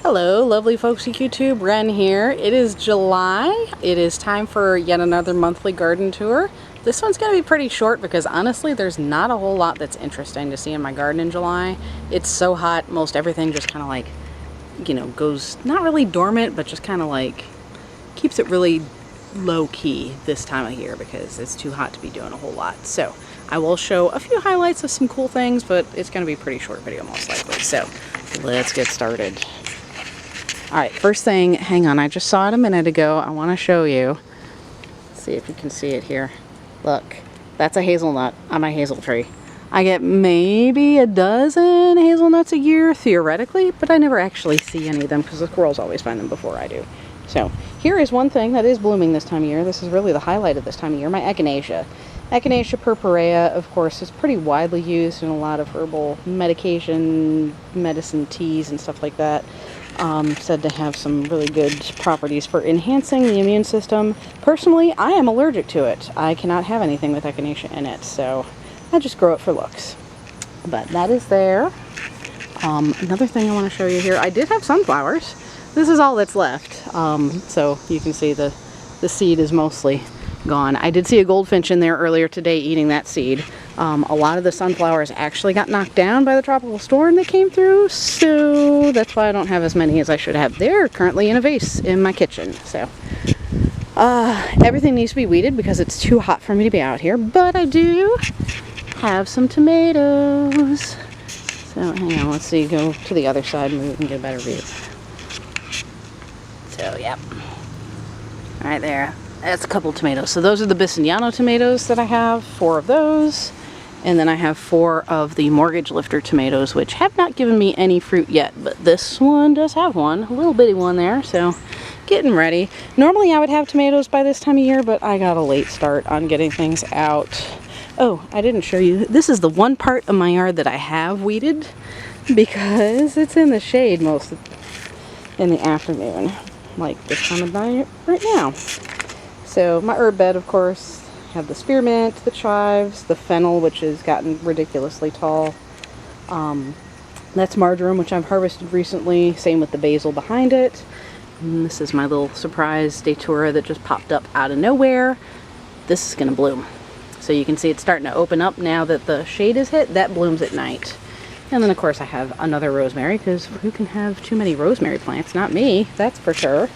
Hello, lovely folks of YouTube. Ren here. It is July. It is time for yet another monthly garden tour. This one's going to be pretty short because honestly there's not a whole lot that's interesting to see in my garden in July. It's so hot, most everything just kind of like, you know, goes not really dormant, but just kind of like keeps it really low key this time of year because it's too hot to be doing a whole lot. So I will show a few highlights of some cool things, but it's going to be a pretty short video most likely. So let's get started. Alright, first thing, hang on, I just saw it a minute ago. I want to show you. Let's see if you can see it here. Look, that's a hazelnut on my hazel tree. I get maybe a dozen hazelnuts a year, theoretically, but I never actually see any of them because the squirrels always find them before I do. So, here is one thing that is blooming this time of year. This is really the highlight of this time of year, my echinacea. Echinacea purpurea, of course, is pretty widely used in a lot of herbal medicine teas and stuff like that. Said to have some really good properties for enhancing the immune system. Personally, I am allergic to it. I cannot have anything with echinacea in it, so I just grow it for looks. But that is there. Another thing I want to show you here, I did have sunflowers. This is all that's left. So you can see the seed is mostly gone. I did see a goldfinch in there earlier today eating that seed. A lot of the sunflowers actually got knocked down by the tropical storm that came through, so that's why I don't have as many as I should have. They're currently in a vase in my kitchen. So everything needs to be weeded because it's too hot for me to be out here, but I do have some tomatoes. So hang on, let's see, go to the other side and we can get a better view. So yep, right there. That's a couple of tomatoes. So those are the Betania tomatoes that I have, 4 of those. And then I have 4 of the mortgage lifter tomatoes, which have not given me any fruit yet. But this one does have one, a little bitty one there. So getting ready. Normally I would have tomatoes by this time of year, but I got a late start on getting things out. Oh, I didn't show you. This is the one part of my yard that I have weeded because it's in the shade most in the afternoon, like this time of night right now. So my herb bed, of course, have the spearmint, the chives, the fennel, which has gotten ridiculously tall. That's marjoram, which I've harvested recently. Same with the basil behind it. And this is my little surprise datura that just popped up out of nowhere. This is going to bloom. So you can see it's starting to open up now that the shade is hit. That blooms at night. And then, of course, I have another rosemary, because who can have too many rosemary plants? Not me, that's for sure.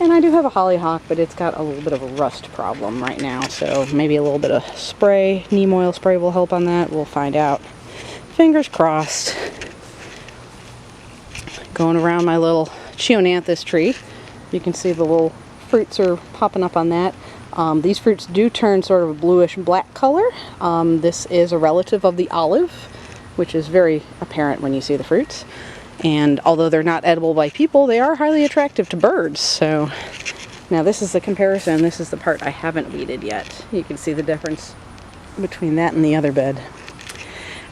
And I do have a hollyhock, but it's got a little bit of a rust problem right now, so maybe a little bit of spray, neem oil spray will help on that. We'll find out. Fingers crossed. Going around my little Chionanthus tree. You can see the little fruits are popping up on that. These fruits do turn sort of a bluish black color. This is a relative of the olive, which is very apparent when you see the fruits. And although they're not edible by people, they are highly attractive to birds. So now this is the comparison. This is the part I haven't weeded yet. You can see the difference between that and the other bed.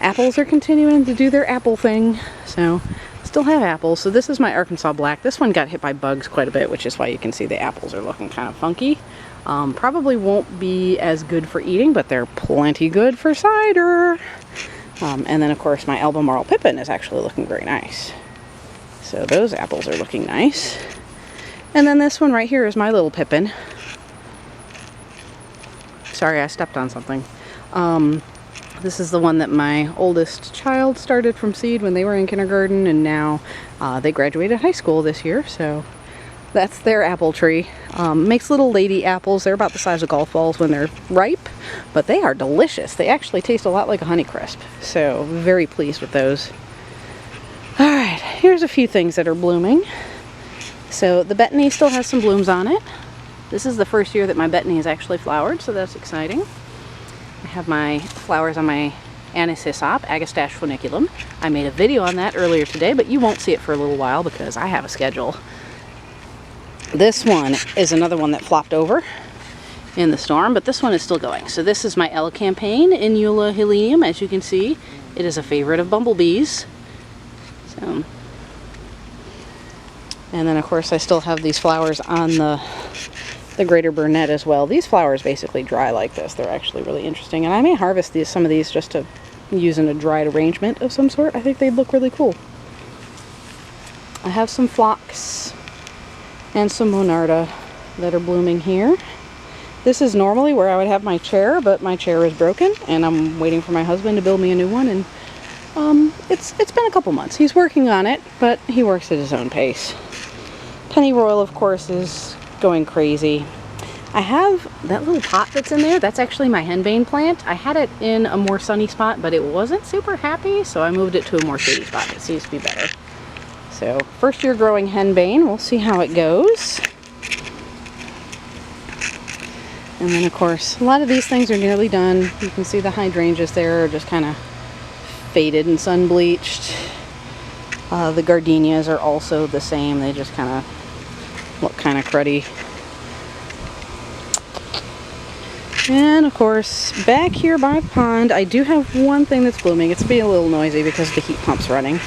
Apples are continuing to do their apple thing. So still have apples. So this is my Arkansas Black. This one got hit by bugs quite a bit, which is why you can see the apples are looking kind of funky. Probably won't be as good for eating, but they're plenty good for cider. And then, of course, my Albemarle Pippin is actually looking very nice. So those apples are looking nice. And then this one right here is my little Pippin. Sorry, I stepped on something. This is the one that my oldest child started from seed when they were in kindergarten, and now they graduated high school this year, so that's their apple tree. Makes little lady apples. They're about the size of golf balls when they're ripe, but they are delicious. They actually taste a lot like a Honeycrisp, so very pleased with those. Alright, here's a few things that are blooming. So the Betania still has some blooms on it. This is the first year that my Betania has actually flowered, so that's exciting. I have my flowers on my Anise hyssop, Agastache funiculum. I made a video on that earlier today, but you won't see it for a little while because I have a schedule. This one is another one that flopped over in the storm, but this one is still going. So this is my Elecampane in Eula Helium. As you can see, it is a favorite of bumblebees. So, and then of course I still have these flowers on the greater Brunette as well. These flowers basically dry like this. They're actually really interesting, and I may harvest some of these just to use in a dried arrangement of some sort. I think they'd look really cool. I have some phlox and some Monarda that are blooming here. This is normally where I would have my chair, but my chair is broken and I'm waiting for my husband to build me a new one, and it's been a couple months. He's working on it, but he works at his own pace. Pennyroyal, of course, is going crazy. I have that little pot that's in there. That's actually my henbane plant. I had it in a more sunny spot, but it wasn't super happy, so I moved it to a more shady spot. It seems to be better. So, first year growing henbane. We'll see how it goes. And then, of course, a lot of these things are nearly done. You can see the hydrangeas there are just kind of faded and sun bleached. The gardenias are also the same. They just kind of look kind of cruddy. And of course, back here by the pond, I do have one thing that's blooming. It's being a little noisy because the heat pump's running.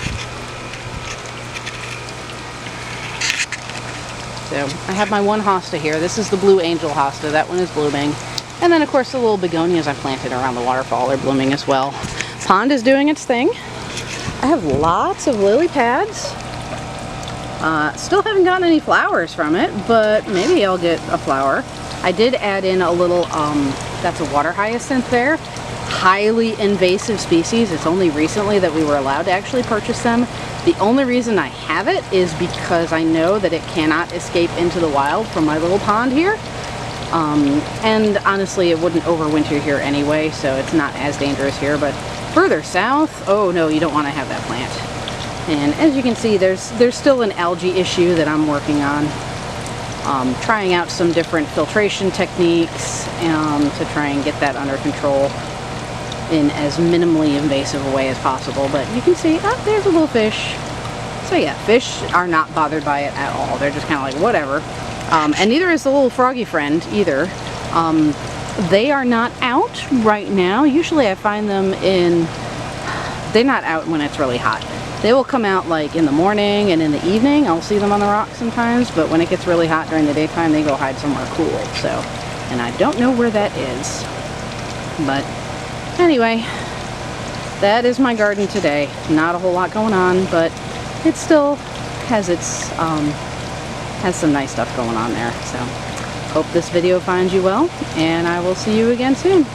So I have my one hosta here. This is the blue angel hosta. That one is blooming. And then of course the little begonias I planted around the waterfall are blooming as well. Pond is doing its thing. I have lots of lily pads. Still haven't gotten any flowers from it, but maybe I'll get a flower. I did add in a little, that's a water hyacinth there. Highly invasive species. It's only recently that we were allowed to actually purchase them. The only reason I have it is because I know that it cannot escape into the wild from my little pond here. And honestly, it wouldn't overwinter here anyway, so it's not as dangerous here. But further south, oh no, you don't want to have that plant. And as you can see, there's still an algae issue that I'm working on. Trying out some different filtration techniques to try and get that under control in as minimally invasive a way as possible. But you can see, oh, there's a little fish. So yeah, fish are not bothered by it at all. They're just kind of like, whatever. And neither is the little froggy friend either. They are not out right now. Usually I find them they're not out when it's really hot. They will come out like in the morning and in the evening. I'll see them on the rocks sometimes, but when it gets really hot during the daytime, they go hide somewhere cool. So, and I don't know where that is. But anyway, that is my garden today. Not a whole lot going on, but it still has has some nice stuff going on there. So, hope this video finds you well, and I will see you again soon.